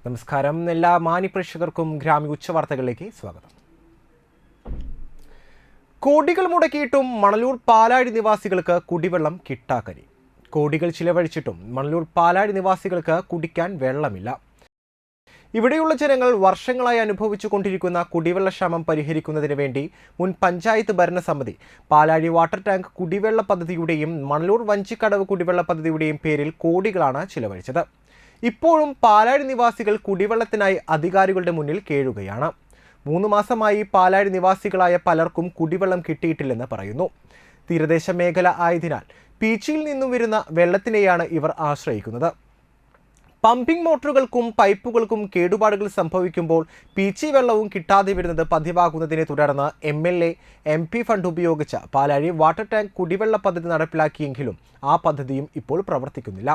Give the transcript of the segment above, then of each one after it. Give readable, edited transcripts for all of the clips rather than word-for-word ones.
നമസ്കാരം. എല്ലാ മാന്യപ്രേക്ഷകർക്കും ഗ്രാമീണ ഉച്ചവാർത്തകളിലേക്ക് സ്വാഗതം. കോടികൾ മുടക്കിയിട്ടും മണലൂർ പാലാഴി നിവാസികൾക്ക് കുടിവെള്ളം കിട്ടാക്കനി. കോടികൾ ചിലവഴിച്ചിട്ടും മണലൂർ പാലാഴി നിവാസികൾക്ക് കുടിക്കാൻ വെള്ളമില്ല. ഇവിടെയുള്ള ജനങ്ങൾ വർഷങ്ങളായി അനുഭവിച്ചു കൊണ്ടിരിക്കുന്ന കുടിവെള്ളക്ഷാമം പരിഹരിക്കുന്നതിന് വേണ്ടി മുൻ പഞ്ചായത്ത് ഭരണസമിതി പാലാഴി വാട്ടർ ടാങ്ക് കുടിവെള്ള പദ്ധതിയുടെയും മണലൂർ വഞ്ചിക്കടവ് കുടിവെള്ള പദ്ധതിയുടെയും പേരിൽ കോടികളാണ് ചിലവഴിച്ചത്. ഇപ്പോഴും പാലാഴി നിവാസികൾ കുടിവെള്ളത്തിനായി അധികാരികളുടെ മുന്നിൽ കേഴുകയാണ്. 3 മാസമായി പാലാഴി നിവാസികളായ പലർക്കും കുടിവെള്ളം കിട്ടിയിട്ടില്ലെന്ന് പറയുന്നു. തീരദേശ മേഖല ആയതിനാൽ പീച്ചിയിൽ നിന്നും വരുന്ന വെള്ളത്തിനെയാണ് ഇവർ ആശ്രയിക്കുന്നത്. പമ്പിംഗ് മോട്ടോറുകൾക്കും പൈപ്പുകൾക്കും കേടുപാടുകൾ സംഭവിക്കുമ്പോൾ പീച്ചി വെള്ളവും കിട്ടാതെ വരുന്നത് പതിവാകുന്നതിനെ തുടർന്ന് MLA MP ഫണ്ട് ഉപയോഗിച്ച് പാലാഴി വാട്ടർ ടാങ്ക് കുടിവെള്ള പദ്ധതി നടപ്പിലാക്കിയെങ്കിലും ആ പദ്ധതിയും ഇപ്പോൾ പ്രവർത്തിക്കുന്നില്ല.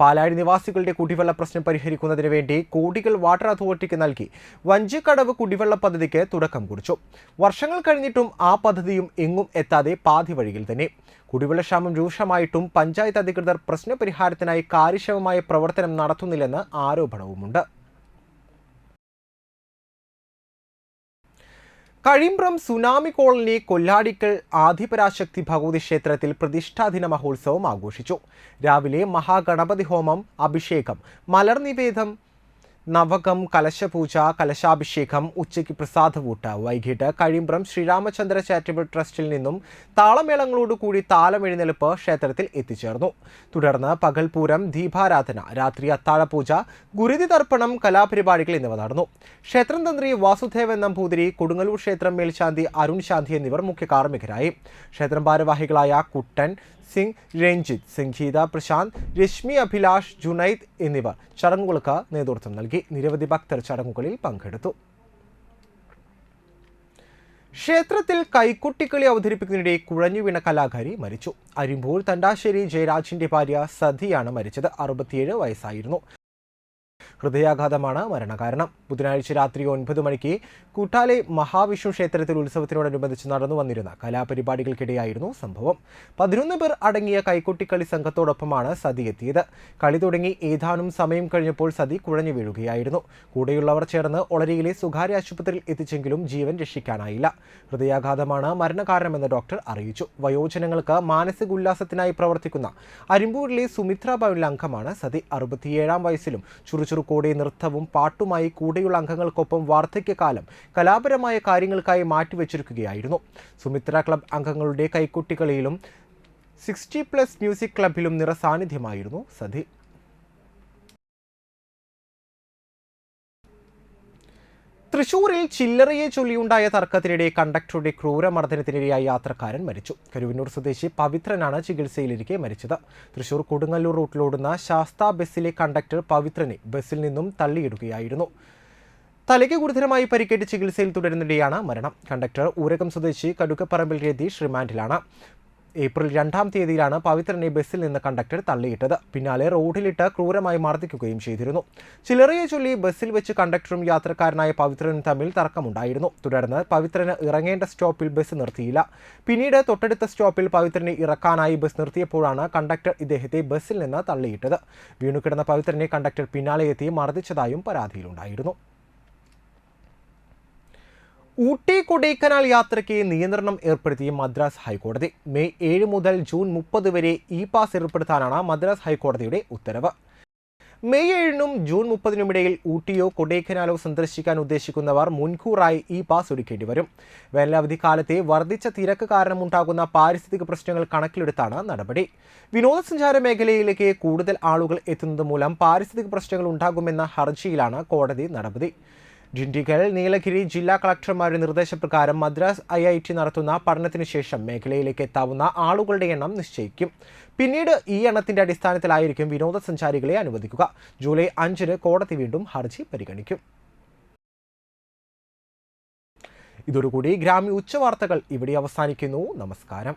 പാലാഴി നിവാസികളുടെ കുടിവെള്ള പ്രശ്നം പരിഹരിക്കുന്നതിന് വേണ്ടി കോടികൾ വാട്ടർ അതോറിറ്റിക്ക് നൽകി വഞ്ചിക്കടവ് കുടിവെള്ള പദ്ധതിക്ക് തുടക്കം കുറിച്ചു. വർഷങ്ങൾ കഴിഞ്ഞിട്ടും ആ പദ്ധതിയും എങ്ങും എത്താതെ പാതി വഴിയിൽ തന്നെ. കുടിവെള്ളക്ഷാമം രൂക്ഷമായിട്ടും പഞ്ചായത്ത് അധികൃതർ പ്രശ്നപരിഹാരത്തിനായി കാര്യക്ഷമമായ പ്രവർത്തനം നടത്തുന്നില്ലെന്ന് ആരോപണവുമുണ്ട്. കഴിമ്പ്രം സുനാമി കോളനി കൊല്ലാടിക്കൽ ആദിപരാശക്തി ഭഗവതി ക്ഷേത്രത്തിൽ പ്രതിഷ്ഠാദിന മഹോത്സവം ആഘോഷിച്ചു. രാവിലെ മഹാഗണപതി ഹോമം, അഭിഷേകം, മലർനിവേദം, നവകം, കലശപൂജ, കലശാഭിഷേകം, ഉച്ചയ്ക്ക് പ്രസാദവൂട്ട്. വൈകിട്ട് കഴിമ്പ്രം ശ്രീരാമചന്ദ്ര ചാരിറ്റബിൾ ട്രസ്റ്റിൽ നിന്നും താളമേളങ്ങളോടുകൂടി താലമെഴുന്നേൽപ്പ് ക്ഷേത്രത്തിൽ എത്തിച്ചേർന്നു. തുടർന്ന് പകൽപൂരം, ദീപാരാധന, രാത്രി അത്താഴപൂജ, ഗുരുതി തർപ്പണം, കലാപരിപാടികൾ എന്നിവ നടന്നു. ക്ഷേത്രം തന്ത്രി വാസുദേവൻ നമ്പൂതിരി, കൊടുങ്ങല്ലൂർ ക്ഷേത്രം മേൽശാന്തി അരുൺ ശാന്തി എന്നിവർ മുഖ്യ കാർമ്മികരായി. ക്ഷേത്രം ഭാരവാഹികളായ കുട്ടൻ സിംഗ്, രഞ്ജിത്ത്, സംഗീത, പ്രശാന്ത്, രശ്മി, അഭിലാഷ്, ജുനൈദ് എന്നിവർ ചടങ്ങുകൾക്ക് നേതൃത്വം നൽകി. നിരവധി ഭക്തർ ചടങ്ങുകളിൽ പങ്കെടുത്തു. ക്ഷേത്രത്തിൽ കൈക്കുട്ടിക്കളി അവതരിപ്പിക്കുന്നതിനിടെ കുഴഞ്ഞുവീണ കലാകാരി മരിച്ചു. അരിമ്പൂർ തണ്ടാശ്ശേരി ജയരാജിന്റെ ഭാര്യ സതിയാണ് മരിച്ചത്. 67 വയസ്സായിരുന്നു. ഹൃദയാഘാതമാണ് മരണകാരണം. ബുധനാഴ്ച രാത്രി 9 മണിക്ക് കൂട്ടാലെ മഹാവിഷ്ണു ക്ഷേത്രത്തിൽ ഉത്സവത്തിനോടനുബന്ധിച്ച് നടന്നു വന്നിരുന്ന കലാപരിപാടികൾക്കിടെയായിരുന്നു സംഭവം. 11 പേർ അടങ്ങിയ കൈക്കുട്ടിക്കളി സംഘത്തോടൊപ്പമാണ് സതി എത്തിയത്. കളി തുടങ്ങി ഏതാനും സമയം കഴിഞ്ഞപ്പോൾ സതി കുഴഞ്ഞു വീഴുകയായിരുന്നു. കൂടെയുള്ളവർ ചേർന്ന് ഒളരിയിലെ സ്വകാര്യ ആശുപത്രിയിൽ എത്തിച്ചെങ്കിലും ജീവൻ രക്ഷിക്കാനായില്ല. ഹൃദയാഘാതമാണ് മരണകാരണമെന്ന് ഡോക്ടർ അറിയിച്ചു. വയോജനങ്ങൾക്ക് മാനസിക ഉല്ലാസത്തിനായി പ്രവർത്തിക്കുന്ന അരിമ്പൂരിലെ സുമിത്ര ഭവനിലെ അംഗമാണ് സതി. 67 വയസ്സിലും ചുറുചുറുക്കോടെ നൃത്തവും പാട്ടുമായി കൂടെയുള്ള അംഗങ്ങൾക്കൊപ്പം വാർദ്ധക്യകാലം കലാപരമായ കാര്യങ്ങൾക്കായി മാറ്റിവെച്ചിരിക്കുകയായിരുന്നു. സുമിത്ര ക്ലബ് അംഗങ്ങളുടെ കൈക്കുട്ടികളിയിലും 60+ മ്യൂസിക് ക്ലബിലും നിറസാന്നിധ്യമായിരുന്നു സതി. തൃശൂരിൽ ചില്ലറയെ ചൊല്ലിയുണ്ടായ തർക്കത്തിനിടെ കണ്ടക്ടറുടെ ക്രൂരമർദ്ദനത്തിനിരയായ യാത്രക്കാരൻ മരിച്ചു. കരുവന്നൂർ സ്വദേശി പവിത്രനാണ് ചികിത്സയിലിരിക്കെ മരിച്ചത്. തൃശൂർ കൊടുങ്ങല്ലൂർ റൂട്ടിലോടുന്ന ശാസ്ത ബസ്സിലെ കണ്ടക്ടർ പവിത്രനെ ബസ്സിൽ നിന്നും തള്ളിയിടുകയായിരുന്നു. തലയ്ക്ക് ഗുരുതരമായി പരിക്കേറ്റ് ചികിത്സയിൽ തുടരുന്നിടെയാണ് മരണം. കണ്ടക്ടർ ഊരകം സ്വദേശി കടുക്കപ്പറമ്പിൽ രതീഷ് റിമാൻഡിലാണ്. ഏപ്രിൽ 2-ാം തീയതിയിലാണ് പവിത്രനെ ബസ്സിൽ നിന്ന് കണ്ടക്ടർ തള്ളിയിട്ടത്. പിന്നാലെ റോഡിലിട്ട് ക്രൂരമായി മർദ്ദിക്കുകയും ചെയ്തിരുന്നു. ചില്ലറയെ ചൊല്ലി ബസ്സിൽ വെച്ച് കണ്ടക്ടറും യാത്രക്കാരനായ പവിത്രനും തമ്മിൽ തർക്കമുണ്ടായിരുന്നു. തുടർന്ന് പവിത്രന് ഇറങ്ങേണ്ട സ്റ്റോപ്പിൽ ബസ് നിർത്തിയില്ല. പിന്നീട് തൊട്ടടുത്ത സ്റ്റോപ്പിൽ പവിത്രനെ ഇറക്കാനായി ബസ് നിർത്തിയപ്പോഴാണ് കണ്ടക്ടർ ഇദ്ദേഹത്തെ ബസ്സിൽ നിന്ന് തള്ളിയിട്ടത്. വീണുകിടന്ന പവിത്രനെ കണ്ടക്ടർ പിന്നാലെ എത്തി മർദ്ദിച്ചതായും പരാതിയിലുണ്ടായിരുന്നു. ഊട്ടി കൊടൈക്കനാൽ യാത്രയ്ക്ക് നിയന്ത്രണം ഏർപ്പെടുത്തി മദ്രാസ് ഹൈക്കോടതി. മെയ് 7 മുതൽ ജൂൺ 30 വരെ പാസ് ഏർപ്പെടുത്താനാണ് മദ്രാസ് ഹൈക്കോടതിയുടെ ഉത്തരവ്. മെയ് 7-നും ജൂൺ 30-നും ഇടയിൽ ഊട്ടിയോ കൊടൈക്കനാലോ സന്ദർശിക്കാൻ ഉദ്ദേശിക്കുന്നവർ മുൻകൂറായി പാസ് ഒരുക്കേണ്ടി വരും. വേനലവധി കാലത്തെ വർദ്ധിച്ച തിരക്ക് കാരണമുണ്ടാകുന്ന പാരിസ്ഥിതിക പ്രശ്നങ്ങൾ കണക്കിലെടുത്താണ് നടപടി. വിനോദസഞ്ചാര മേഖലയിലേക്ക് കൂടുതൽ ആളുകൾ എത്തുന്നത് മൂലം പാരിസ്ഥിതിക പ്രശ്നങ്ങൾ ഉണ്ടാകുമെന്ന ഹർജിയിലാണ് കോടതി നടപടി. ഡിണ്ടിഗൽ, നീലഗിരി ജില്ലാ കളക്ടർമാരുടെ നിർദ്ദേശപ്രകാരം മദ്രാസ് IIT നടത്തുന്ന പഠനത്തിന് ശേഷം മേഖലയിലേക്ക് എത്താവുന്ന ആളുകളുടെ എണ്ണം നിശ്ചയിക്കും. പിന്നീട് ഈ എണ്ണത്തിന്റെ അടിസ്ഥാനത്തിലായിരിക്കും വിനോദസഞ്ചാരികളെ അനുവദിക്കുക. ജൂലൈ 5-ന് കോടതി വീണ്ടും ഹർജി പരിഗണിക്കും. ഇതോടുകൂടി ഗ്രാമീണ ഉച്ചവാർത്തകൾ ഇവിടെ അവസാനിക്കുന്നു. നമസ്കാരം.